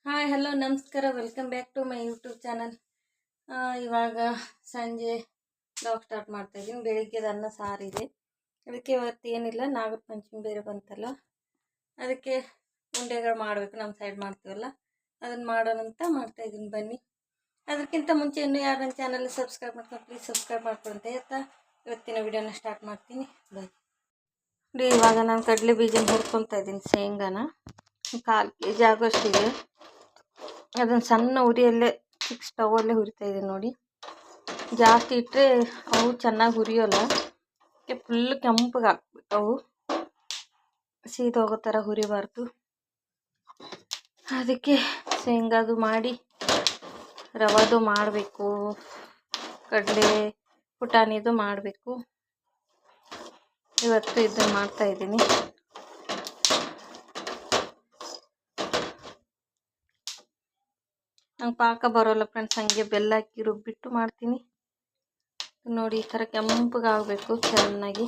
Hi hello ನಮಸ್ಕಾರ welcome back to my YouTube channel. ಇವಾಗ ಸಂಜೆ ಬ್ಲಾಗ್ ಸ್ಟಾರ್ಟ್ ಮಾಡ್ತಾಯಿದ್ದೀನಿ. ಬೆಳಿಗ್ಗೆದ ಅನ್ನ ಸಾರಿದೆ. ಅದಕ್ಕೆ ಇವತ್ತು ಏನಿಲ್ಲ, ನಾಗರ ಪಂಚಮಿ ಬೇರೆ ಬಂತಲ್ಲ, ಅದಕ್ಕೆ ಉಂಡೆಗಳು ಮಾಡಬೇಕು. ನಮ್ಮ ಸೈಡ್ ಮಾಡ್ತೀವಲ್ಲ, ಅದನ್ನು ಮಾಡೋಣ ಅಂತ ಮಾಡ್ತಾಯಿದ್ದೀನಿ. ಬನ್ನಿ. ಅದಕ್ಕಿಂತ ಮುಂಚೆ ಇನ್ನೂ ಯಾರು ನನ್ನ ಚಾನಲ್ ಸಬ್ಸ್ಕ್ರೈಬ್ ಮಾಡ್ಕೊಂಡು ಪ್ಲೀಸ್ ಸಬ್ಸ್ಕ್ರೈಬ್ ಮಾಡ್ಕೊಳ್ತಾ ಇರ್ತಾ ಇವತ್ತಿನ ವಿಡಿಯೋನ ಸ್ಟಾರ್ಟ್ ಮಾಡ್ತೀನಿ. ಬನ್ನಿ. ಇವಾಗ ನಾನು ಕಡಲೆ ಬೀಜನ ಹುರ್ಕೊತಾ ಇದ್ದೀನಿ. ಶೇಂಗಾನ 1/4 kg ಆಗೋಷ್ಟಿದೆ. ಅದನ್ನು ಸಣ್ಣ ಉರಿಯಲ್ಲೇ ಚಿಕ್ಕ ಸ್ಟವಲ್ಲೇ ಹುರಿತಾ ಇದ್ದೀನಿ ನೋಡಿ. ಜಾಸ್ತಿ ಇಟ್ಟರೆ ಅವು ಚೆನ್ನಾಗಿ ಹುರಿಯೋಲ್ಲ. ಫುಲ್ ಕೆಂಪಗೆ ಹಾಕ್ಬೇಕು. ಅವು ಸೀದೋಗೋ ಥರ ಹುರಿಬಾರ್ದು. ಅದಕ್ಕೆ ಶೇಂಗಾದು ಮಾಡಿ ರವಾದು ಮಾಡಬೇಕು, ಕಡಲೆ ಪುಟಾಣಿದು ಮಾಡಬೇಕು. ಇವತ್ತು ಇದನ್ನು ಮಾಡ್ತಾಯಿದ್ದೀನಿ. ನಂಗೆ ಪಾಕ ಬರೋಲ್ಲ ಫ್ರೆಂಡ್ಸ್, ಹಂಗೆ ಬೆಲ್ಲ ಹಾಕಿ ರುಬ್ಬಿಟ್ಟು ಮಾಡ್ತೀನಿ ನೋಡಿ. ಈ ಥರ ಕೆಂಪಗೆ ಆಗಬೇಕು ಚೆನ್ನಾಗಿ,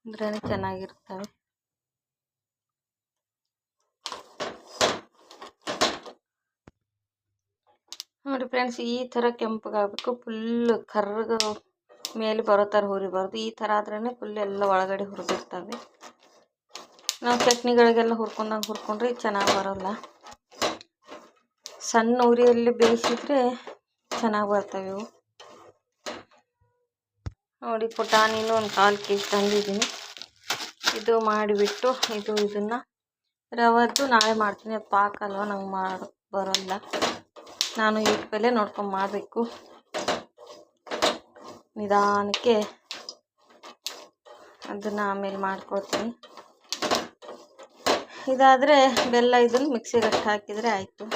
ಅಂದ್ರೇ ಚೆನ್ನಾಗಿರ್ತವೆ. ನೋಡಿ ಫ್ರೆಂಡ್ಸ್, ಈ ಥರ ಕೆಂಪಗೆ ಆಗಬೇಕು. ಫುಲ್ ಕರ್ರಗೆ ಮೇಲೆ ಬರೋ ಥರ ಹುರಿಬಾರ್ದು. ಈ ಥರ ಆದ್ರೇ ಫುಲ್ ಎಲ್ಲ ಒಳಗಡೆ ಹುರಿದಿರ್ತವೆ. ನಾವು ಚಟ್ನಿಗಳಿಗೆಲ್ಲ ಹುರ್ಕೊಂಡ್ರೆ ಚೆನ್ನಾಗಿ ಬರೋಲ್ಲ. ಸಣ್ಣ ಉರಿಯಲ್ಲಿ ಬೇಯಿಸಿದ್ರೆ ಚೆನ್ನಾಗಿ ಬರ್ತವೆ ಇವು ನೋಡಿ. ಪುಟಾಣಿನೂ 1/4 kg ತಂದಿದ್ದೀನಿ. ಇದು ಮಾಡಿಬಿಟ್ಟು ಇದನ್ನು ರವದ್ದು ನಾಳೆ ಮಾಡ್ತೀನಿ. ಅದು ಪಾಕ ಅಲ್ವ, ನಂಗೆ ಬರೋಲ್ಲ. ನಾನು ಯೂಟ್ಯೂಬಲ್ಲೇ ನೋಡ್ಕೊಂಡು ಮಾಡಬೇಕು. ನಿಧಾನಕ್ಕೆ ಅದನ್ನು ಆಮೇಲೆ ಮಾಡ್ಕೊಳ್ತೀನಿ. ಇದಾದರೆ ಬೆಲ್ಲ ಇದನ್ನು ಮಿಕ್ಸಿಗೆ ಅಷ್ಟು ಹಾಕಿದರೆ ಆಯಿತು.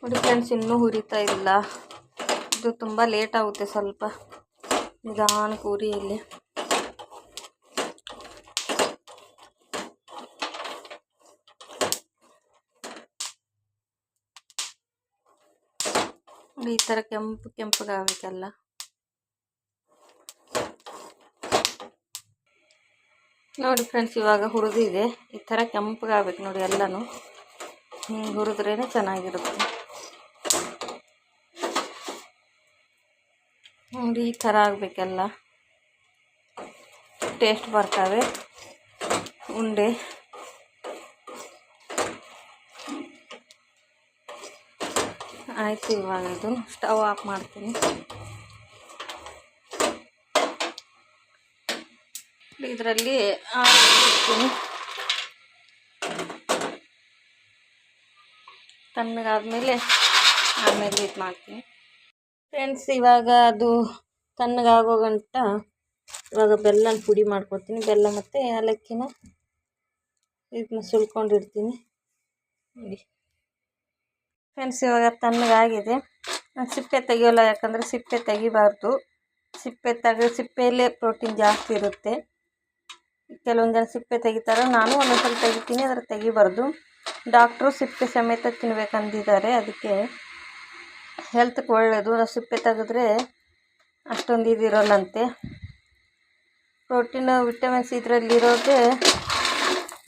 ನೋಡಿ ಫ್ರೆಂಡ್ಸ್, ಇನ್ನೂ ಹುರಿತಾ ಇಲ್ಲ. ಇದು ತುಂಬ ಲೇಟ್ ಆಗುತ್ತೆ. ಸ್ವಲ್ಪ ನಿಧಾನಕ್ಕೆ ಉರಿಯಲ್ಲಿ. ಈ ಥರ ಕೆಂಪಗೆ ಆಗಬೇಕಲ್ಲ. ನೋಡಿ ಫ್ರೆಂಡ್ಸ್, ಇವಾಗ ಹುರಿದಿದೆ. ಈ ಥರ ಕೆಂಪಗೆ ಆಗ್ಬೇಕು ನೋಡಿ. ಎಲ್ಲನೂ ಹಿಂಗೆ ಹುರಿದ್ರೇ ಚೆನ್ನಾಗಿರುತ್ತೆ ನೋಡಿ. ಈ ಥರ ಆಗಬೇಕೆಲ್ಲ, ಟೇಸ್ಟ್ ಬರ್ತವೆ ಉಂಡೆ. ಆಯಿತು, ಇವಾಗ ಇದು ಸ್ಟವ್ ಆಫ್ ಮಾಡ್ತೀನಿ. ಇದರಲ್ಲಿ ಹಾಕ್ತೀನಿ. ತಣ್ಣಗಾದ್ಮೇಲೆ ಆಮೇಲೆ ಇದು ಮಾಡ್ತೀನಿ ಫ್ರೆಂಡ್ಸ್. ಇವಾಗ ಅದು ತಣ್ಣಗಾಗೋ ಗಂಟ ಇವಾಗ ಬೆಲ್ಲನ ಪುಡಿ ಮಾಡ್ಕೊತೀನಿ. ಬೆಲ್ಲ ಮತ್ತು ಏಲಕ್ಕಿನ ಇದನ್ನ ಸುಲ್ಕೊಂಡಿರ್ತೀನಿ ನೋಡಿ ಫ್ರೆಂಡ್ಸ್. ಇವಾಗ ತಣ್ಣಗಾಗಿದೆ. ನಾನು ಸಿಪ್ಪೆ ತೆಗಿಯೋಲ್ಲ, ಯಾಕಂದರೆ ಸಿಪ್ಪೆ ತೆಗಿಬಾರ್ದು. ಸಿಪ್ಪೆಯಲ್ಲೇ ಪ್ರೋಟೀನ್ ಜಾಸ್ತಿ ಇರುತ್ತೆ. ಕೆಲವೊಂದು ಜನ ಸಿಪ್ಪೆ ತೆಗಿತಾರೆ, ನಾನು ಒಂದೊಂದ್ಸಲ ತೆಗಿತೀನಿ. ಆದರೆ ತೆಗಿಬಾರ್ದು. ಡಾಕ್ಟ್ರು ಸಿಪ್ಪೆ ಸಮೇತ ತಿನ್ಬೇಕಂದಿದ್ದಾರೆ. ಅದಕ್ಕೆ ಹೆಲ್ತ್ಗೆ ಒಳ್ಳೆಯದು. ನಾವು ಸಿಪ್ಪೆ ತೆಗೆದ್ರೆ ಅಷ್ಟೊಂದು ಇದಿರೋಲ್ಲಂತೆ. ಪ್ರೋಟೀನು, ವಿಟಮಿನ್ಸ್ ಇದರಲ್ಲಿರೋದೇ,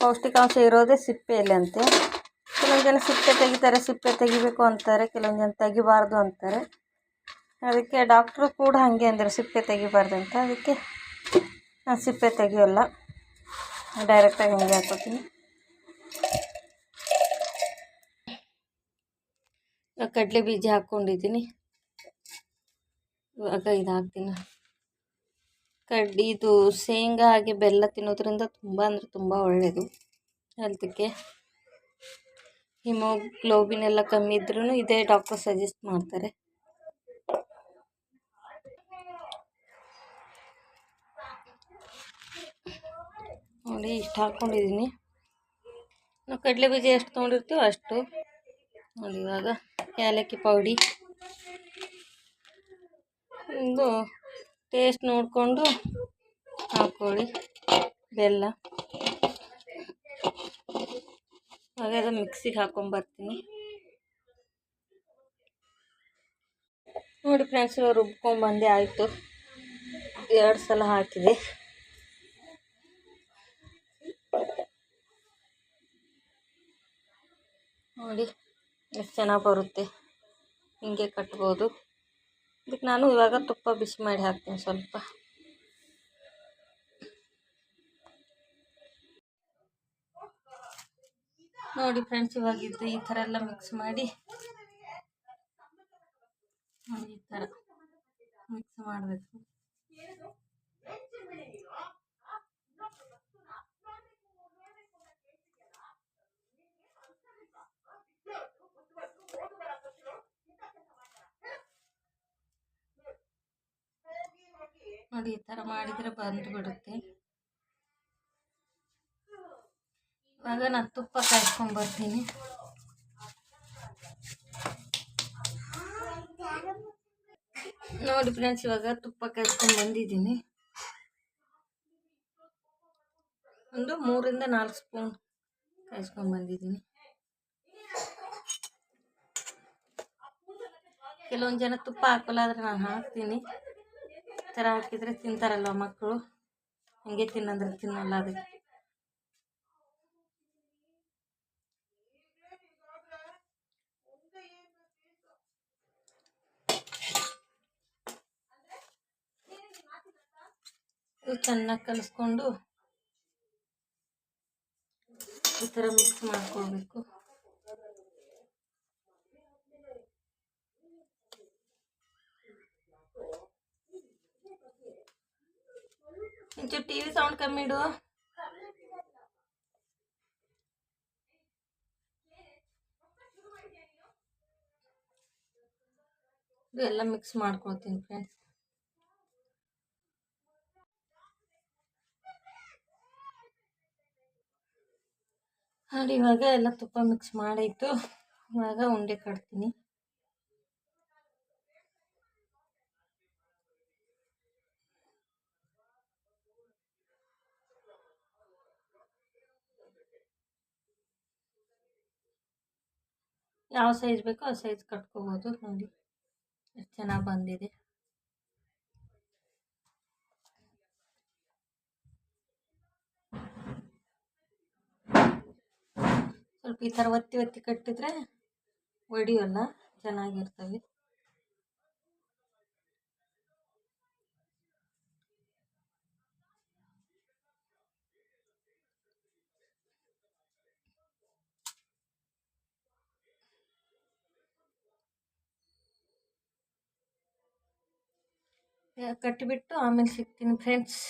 ಪೌಷ್ಟಿಕಾಂಶ ಇರೋದೇ ಸಿಪ್ಪೆಯಲ್ಲಿ ಅಂತೆ. ಕೆಲವೊಂದು ಜನ ಸಿಪ್ಪೆ ತೆಗಿತಾರೆ, ಸಿಪ್ಪೆ ತೆಗಿಬೇಕು ಅಂತಾರೆ. ಕೆಲವೊಂದು ಜನ ತೆಗಿಬಾರ್ದು ಅಂತಾರೆ. ಅದಕ್ಕೆ ಡಾಕ್ಟ್ರು ಕೂಡ ಹಾಗೆ ಅಂದರೆ ಸಿಪ್ಪೆ ತೆಗಿಬಾರ್ದು ಅಂತ. ಅದಕ್ಕೆ ನಾನು ಸಿಪ್ಪೆ ತೆಗಿಯೋಲ್ಲ, ಡೈರೆಕ್ಟಾಗಿ ಹಂಗೆ ಹಾಕ್ಕೊತೀನಿ. ಕಡಲೆ ಬೀಜ ಹಾಕ್ಕೊಂಡಿದ್ದೀನಿ. ಇವಾಗ ಇದು ಹಾಕ್ತೀನಿ. ಇದು ಶೇಂಗಾ ಹಾಗೆ ಬೆಲ್ಲ ತಿನ್ನೋದ್ರಿಂದ ತುಂಬ ಅಂದರೆ ತುಂಬ ಒಳ್ಳೆಯದು ಹೆಲ್ತ್ಗೆ. ಹಿಮೋಗ್ಲೋಬಿನ್ ಎಲ್ಲ ಕಮ್ಮಿ ಇದ್ರೂ ಇದೇ ಡಾಕ್ಟರ್ ಸಜೆಸ್ಟ್ ಮಾಡ್ತಾರೆ. ನೋಡಿ, ಇಷ್ಟು ಹಾಕ್ಕೊಂಡಿದ್ದೀನಿ. ನಾವು ಕಡಲೆ ಬೀಜ ಎಷ್ಟು ತೊಗೊಂಡಿರ್ತೀವೋ ಅಷ್ಟು ನೋಡಿ. ಇವಾಗ ಏಲಕ್ಕಿ ಪೌಡಿ, ಒಂದು ಟೇಸ್ಟ್ ನೋಡಿಕೊಂಡು ಹಾಕ್ಕೊಳ್ಳಿ. ಬೆಲ್ಲ ಹಾಗೆ ಅದು ಮಿಕ್ಸಿಗೆ ಹಾಕ್ಕೊಂಬರ್ತೀನಿ ನೋಡಿ ಫ್ರೆಂಡ್ಸ್, ರುಬ್ಕೊಂಡ್ಬಂದೆ ಆಯಿತು. 2 ಸಲ ಹಾಕಿದೆ. ನೋಡಿ ಎಷ್ಟು ಚೆನ್ನಾಗಿ ಬರುತ್ತೆ. ಹಿಂಗೆ ಕಟ್ಬೋದು. ಇದಕ್ಕೆ ನಾನು ಇವಾಗ ತುಪ್ಪ ಬಿಸಿ ಮಾಡಿ ಹಾಕ್ತೀನಿ ಸ್ವಲ್ಪ. ನೋಡಿ ಫ್ರೆಂಡ್ಸ್, ಇವಾಗ ಈ ಥರ ಎಲ್ಲ ಮಿಕ್ಸ್ ಮಾಡಿ ನೋಡಿ ಈ ಥರ ಮಿಕ್ಸ್ ಮಾಡಬೇಕು. ನೋಡಿ ಈ ಥರ ಮಾಡಿದರೆ ಬಂದು ಬಿಡುತ್ತೆ. ಇವಾಗ ನಾನು ತುಪ್ಪ ಕಾಯಿಸ್ಕೊಂಡ್ಬರ್ತೀನಿ. ನೋಡಿ ಫ್ರೆಂಡ್ಸ್, ಇವಾಗ ತುಪ್ಪ ಕಾಯಿಸ್ಕೊಂಡು ಬಂದಿದ್ದೀನಿ. ಒಂದು 3 ರಿಂದ 4 ಸ್ಪೂನ್ ಕಾಯಿಸ್ಕೊಂಡು ಬಂದಿದ್ದೀನಿ. ಕೆಲವೊಂದು ಜನ ತುಪ್ಪ ಹಾಕಲ್ಲ, ಆದರೆ ನಾನು ಹಾಕ್ತೀನಿ. ಈ ಥರ ಹಾಕಿದರೆ ತಿಂತಾರಲ್ವ ಮಕ್ಕಳು, ಹಂಗೆ ತಿನ್ನಂದ್ರೆ ತಿನ್ನಲ್ಲ. ಅದಕ್ಕೆ ಚೆನ್ನಾಗಿ ಕಲಿಸ್ಕೊಂಡು ಈ ಥರ ಮಿಕ್ಸ್ ಮಾಡ್ಕೊಳ್ಬೇಕು. ಇಂಚು ಟಿವಿ ಸೌಂಡ್ ಕಮ್ಮಿ ಇಡು. ಎಲ್ಲ ಮಿಕ್ಸ್ ಮಾಡ್ಕೊಳ್ತೀನಿ ಫ್ರೆಂಡ್ಸ್. ನೋಡಿ ಇವಾಗ ಎಲ್ಲ ತುಪ್ಪ ಮಿಕ್ಸ್ ಮಾಡಾಯಿತು. ಇವಾಗ ಉಂಡೆ ಕಟ್ತೀನಿ. ಯಾವ ಸೈಜ್ ಬೇಕೋ ಆ ಸೈಜ್ ಕಟ್ಕೋಬೋದು. ನೋಡಿ ಎಷ್ಟು ಚೆನ್ನಾಗಿ ಬಂದಿದೆ. ಸ್ವಲ್ಪ ಈ ಥರ ಒತ್ತಿ ಒತ್ತಿ ಕಟ್ಟಿದ್ರೆ ಒಡಿಯಲ್ಲ, ಚೆನ್ನಾಗಿರ್ತವೆ. ಕಟ್ಟಿಬಿಟ್ಟು ಆಮೇಲೆ ಸಿಗ್ತೀನಿ ಫ್ರೆಂಡ್ಸ್.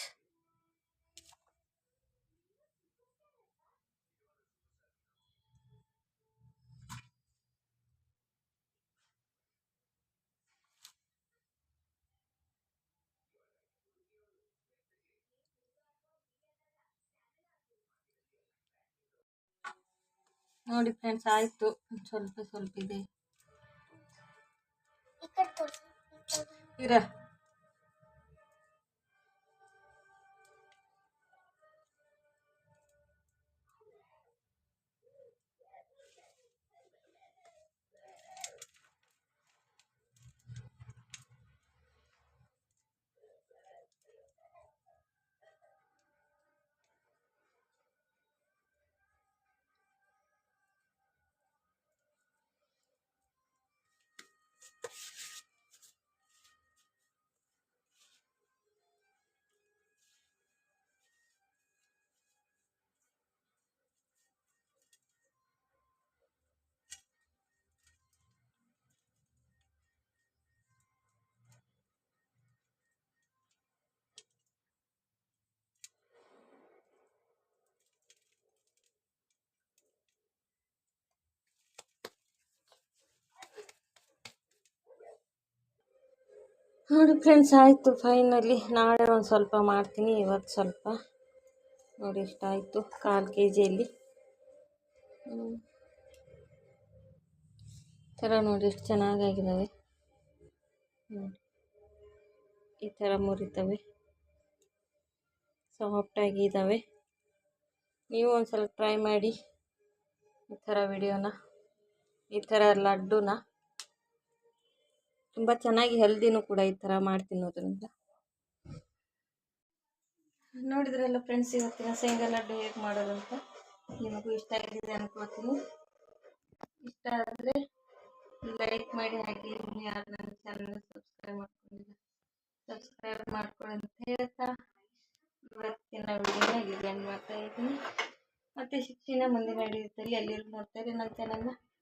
ನೋಡಿ ಫ್ರೆಂಡ್ಸ್, ಆಯಿತು. ಸ್ವಲ್ಪ ಸ್ವಲ್ಪ ಇದೆ ಇರ. ನೋಡಿ ಫ್ರೆಂಡ್ಸ್, ಆಯಿತು ಫೈನಲಿ. ನಾಳೆ ಒಂದು ಸ್ವಲ್ಪ ಮಾಡ್ತೀನಿ, ಇವತ್ತು ಸ್ವಲ್ಪ. ನೋಡಿ ಇಷ್ಟಾಯಿತು 1/4 kgಯಲ್ಲಿ. ಥರ ನೋಡಿ ಎಷ್ಟು ಚೆನ್ನಾಗಾಗಿದ್ದಾವೆ. ಈ ಥರ ಮುರಿತವೆ, ಸಾಫ್ಟಾಗಿದ್ದಾವೆ. ನೀವು ಒಂದು ಸಲ ಟ್ರೈ ಮಾಡಿ ಈ ಥರ ವಿಡಿಯೋನ, ಈ ಥರ ಲಡ್ಡುನ ತುಂಬ ಚೆನ್ನಾಗಿ ಹೆಲ್ದಿನೂ ಕೂಡ ಈ ಥರ ಮಾಡಿ ತಿನ್ನೋದ್ರಿಂದ. ನೋಡಿದ್ರಲ್ಲ ಫ್ರೆಂಡ್ಸ್, ಇವತ್ತಿನ ಶೇಂಗಾ ಲಡ್ಡು ಹೇಗೆ ಮಾಡೋದಂತ. ನಿಮಗೂ ಇಷ್ಟ ಆಗಿದೆ ಅನ್ಕೋತೀನಿ. ಇಷ್ಟ ಆದರೆ ಲೈಕ್ ಮಾಡಿ, ಹಾಗೆ ಇನ್ನು ಯಾರು ನನ್ನ ಚಾನಲ್ನ ಸಬ್ಸ್ಕ್ರೈಬ್ ಮಾಡ್ಕೊಂಡಿಲ್ಲ ಸಬ್ಸ್ಕ್ರೈಬ್ ಮಾಡ್ಕೊಳ್ಳಿ ಅಂತ ಹೇಳ್ತಾ ಇವತ್ತಿನ ವಿಡಿಯೋನ ಇಲ್ಲಿ ಎಂಡ್ ಮಾಡ್ತಾ ಇದ್ದೀನಿ. ಮತ್ತು ಶಿಕ್ಷಣ ಮುಂದಿನ ವಿಡಿಯೋದಲ್ಲಿ ಎಲ್ಲರೂ ನೋಡ್ತಾ ಇರಿ ನನ್ನ ಚಾನಲ್ನ.